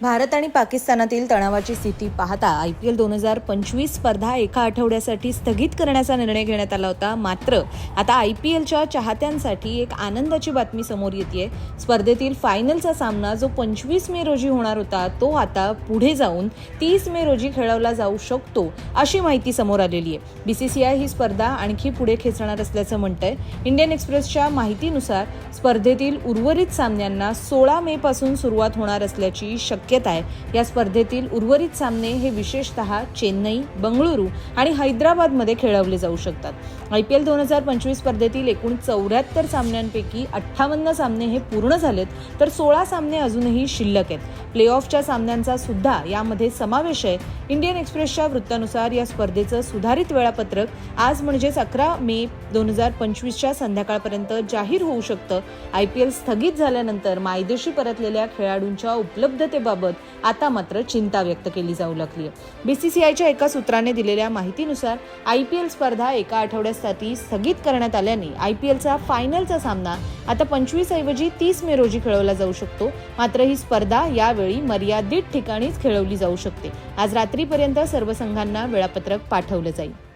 भारत आणि पाकिस्तानातील तणावाची स्थिती पाहता IPL 2025 स्पर्धा एका आठवड्यासाठी स्थगित करण्याचा निर्णय घेण्यात आला होता. मात्र आता IPLच्या चाहत्यांसाठी एक आनंदाची बातमी समोर येतेय. स्पर्धेतील फायनलचा सामना जो 25 मे रोजी होणार होता तो आता पुढे जाऊन 30 मे रोजी खेळवला जाऊ शकतो अशी माहिती समोर आलेली आहे. BCCI ही स्पर्धा आणखी पुढे खेचणार असल्याचं म्हणतंय. इंडियन एक्सप्रेसच्या माहितीनुसार स्पर्धेतील उर्वरित सामन्यांना 16 मे पासून सुरुवात होणार असल्याची शक्यता आहे. या स्पर्धेतील उर्वरित सामने हे विशेषतः चेन्नई, बंगळुरू आणि हैदराबादमध्ये खेळवले जाऊ शकतात. IPL 2025 स्पर्धेतील एकूण 74 सामन्यांपैकी 58 सामने हे पूर्ण झालेत, तर 16 सामने अजूनही शिल्लक आहेत. प्लेऑफच्या सामन्यांचा सुद्धा यामध्ये समावेश आहे. इंडियन एक्सप्रेसच्या वृत्तानुसार या स्पर्धेचं सुधारित वेळापत्रक आज म्हणजेच 11 मे 2025च्या संध्याकाळपर्यंत जाहीर होऊ शकतं. IPL स्थगित झाल्यानंतर मायदेशी परतलेल्या खेळाडूंच्या उपलब्धतेबाबत आता मात्र चिंता व्यक्त केली जाऊ लागली आहे. BCCIच्या एका सूत्राने दिलेल्या माहितीनुसार IPL स्पर्धा एका आठवड्यासाठी स्थगित करण्यात आल्याने IPLचा फायनलचा सामना आता 25 ऐवजी 30 मे रोजी खेळवला जाऊ शकतो. मात्र ही स्पर्धा यावेळी मर्यादित ठिकाणीच खेळवली जाऊ शकते. आज रात्रीपर्यंत सर्व संघांना वेळापत्रक पाठवलं जाईल.